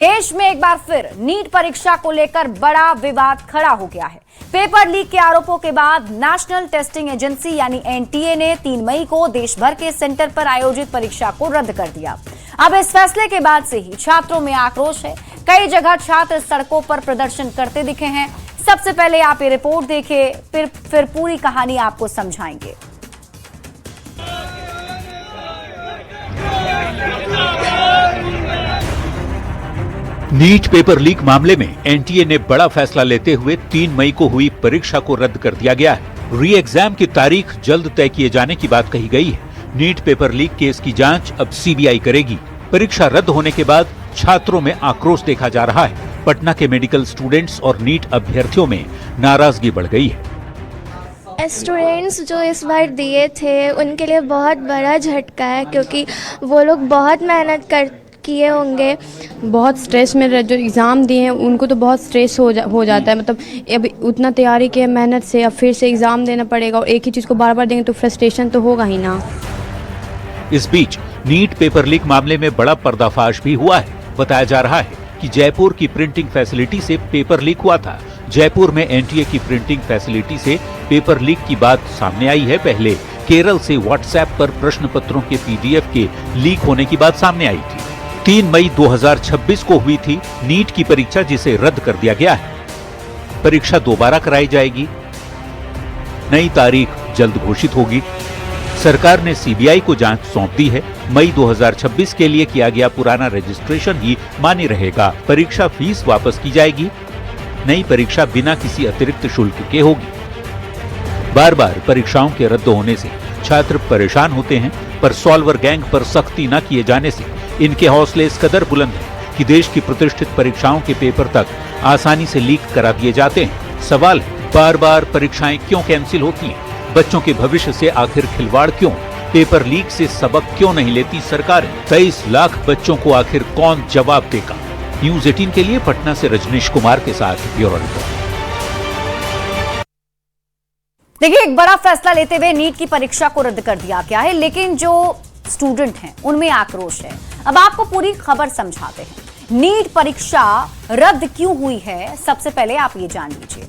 देश में एक बार फिर नीट परीक्षा को लेकर बड़ा विवाद खड़ा हो गया है। पेपर लीक के आरोपों के बाद नेशनल टेस्टिंग एजेंसी यानी एनटीए ने 3 मई को देश भर के सेंटर पर आयोजित परीक्षा को रद्द कर दिया। अब इस फैसले के बाद से ही छात्रों में आक्रोश है। कई जगह छात्र सड़कों पर प्रदर्शन करते दिखे हैं। सबसे पहले आप ये रिपोर्ट देखिए, फिर पूरी कहानी आपको समझाएंगे। नीट पेपर लीक मामले में एनटीए ने बड़ा फैसला लेते हुए 3 मई को हुई परीक्षा को रद्द कर दिया गया है। री एग्जाम की तारीख जल्द तय किए जाने की बात कही गई है। नीट पेपर लीक केस की जांच अब सीबीआई करेगी। परीक्षा रद्द होने के बाद छात्रों में आक्रोश देखा जा रहा है। पटना के मेडिकल स्टूडेंट्स और नीट अभ्यर्थियों में नाराजगी बढ़ गई है। स्टूडेंट्स जो इस बार दिए थे उनके लिए बहुत बड़ा झटका है, क्योंकि वो लोग बहुत मेहनत किए होंगे। बहुत स्ट्रेस में जो एग्ज़ाम दिए हैं उनको तो बहुत स्ट्रेस हो जाता है। मतलब अब उतना तैयारी की मेहनत से अब फिर से एग्ज़ाम देना पड़ेगा और एक ही चीज़ को बार बार देंगे तो फ्रस्ट्रेशन तो होगा ही ना। इस बीच नीट पेपर लीक मामले में बड़ा पर्दाफाश भी हुआ है। बताया जा रहा है कि जयपुर की प्रिंटिंग फैसिलिटी से पेपर लीक हुआ था। जयपुर में एनटीए की प्रिंटिंग फैसिलिटी से पेपर लीक की बात सामने आई है। पहले केरल से व्हाट्सएप पर प्रश्न पत्रों के पीडीएफ के लीक होने की बात सामने आई थी। 3 मई 2026 को हुई थी नीट की परीक्षा, जिसे रद्द कर दिया गया है। परीक्षा दोबारा कराई जाएगी। नई तारीख जल्द घोषित होगी। सरकार ने सीबीआई को जांच सौंप दी है। मई 2026 के लिए किया गया पुराना रजिस्ट्रेशन ही मान्य रहेगा। परीक्षा फीस वापस की जाएगी। नई परीक्षा बिना किसी अतिरिक्त शुल्क के होगी। बार बार परीक्षाओं के रद्द होने से छात्र परेशान होते हैं, पर सॉल्वर गैंग पर सख्ती न किए जाने से इनके हौसले इस कदर बुलंद हैं कि देश की प्रतिष्ठित परीक्षाओं के पेपर तक आसानी से लीक करा दिए जाते हैं। सवाल है, बार बार परीक्षाएं क्यों कैंसिल होती हैं? बच्चों के भविष्य से आखिर खिलवाड़ क्यों? पेपर लीक से सबक क्यों नहीं लेती सरकारें? 23 लाख बच्चों को आखिर कौन जवाब देगा? न्यूज़ 18 के लिए पटना से रजनीश कुमार के साथ ब्यूरो रिपोर्ट। देखिए, एक बड़ा फैसला लेते हुए नीट की परीक्षा को रद्द कर दिया गया है, लेकिन जो स्टूडेंट हैं उनमें आक्रोश है। अब आपको पूरी खबर समझाते हैं। नीट परीक्षा रद्द क्यों हुई है, सबसे पहले आप ये जान लीजिए।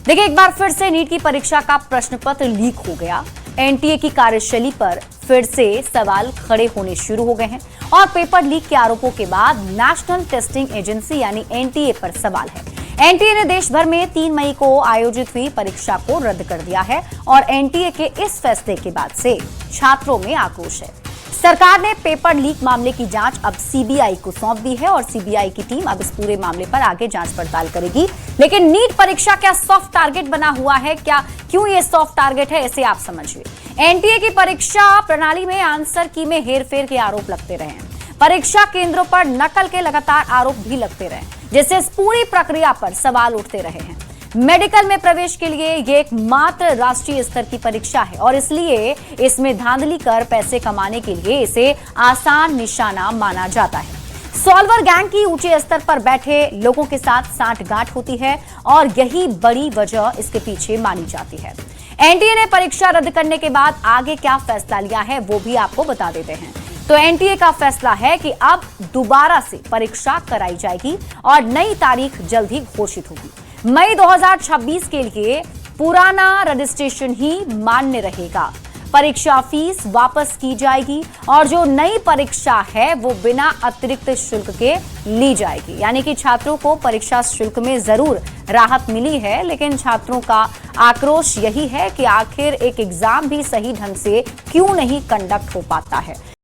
देखिए, एक बार फिर से नीट की परीक्षा का प्रश्न पत्र लीक हो गया। एनटीए की कार्यशैली पर फिर से सवाल खड़े होने शुरू हो गए हैं और पेपर लीक के आरोपों के बाद नेशनल टेस्टिंग एजेंसी यानी एनटीए पर सवाल है। एनटीए ने देश भर में 3 मई को आयोजित हुई परीक्षा को रद्द कर दिया है और एनटीए के इस फैसले के बाद से छात्रों में आक्रोश है। सरकार ने पेपर लीक मामले की जांच अब सीबीआई को सौंप दी है और सीबीआई की टीम अब इस पूरे मामले पर आगे जांच पड़ताल करेगी। लेकिन नीट परीक्षा क्या सॉफ्ट टारगेट बना हुआ है? क्यों ये सॉफ्ट टारगेट है, इसे आप समझिए। एनटीए की परीक्षा प्रणाली में आंसर की में हेरफेर के आरोप लगते रहे हैं। परीक्षा केंद्रों पर नकल के लगातार आरोप भी लगते रहे, जिससे इस पूरी प्रक्रिया पर सवाल उठते रहे हैं। मेडिकल में प्रवेश के लिए ये एकमात्र राष्ट्रीय स्तर की परीक्षा है और इसलिए इसमें धांधली कर पैसे कमाने के लिए इसे आसान निशाना माना जाता है। सॉल्वर गैंग की ऊंचे स्तर पर बैठे लोगों के साथ सांठगांठ होती है और यही बड़ी वजह इसके पीछे मानी जाती है। एनटीए ने परीक्षा रद्द करने के बाद आगे क्या फैसला लिया है वो भी आपको बता देते हैं। तो एनटीए का फैसला है कि अब दोबारा से परीक्षा कराई जाएगी और नई तारीख जल्द ही घोषित होगी। मई 2026 के लिए पुराना रजिस्ट्रेशन ही मान्य रहेगा। परीक्षा फीस वापस की जाएगी और जो नई परीक्षा है वो बिना अतिरिक्त शुल्क के ली जाएगी। यानी कि छात्रों को परीक्षा शुल्क में जरूर राहत मिली है, लेकिन छात्रों का आक्रोश यही है कि आखिर एक एग्जाम भी सही ढंग से क्यों नहीं कंडक्ट हो पाता है।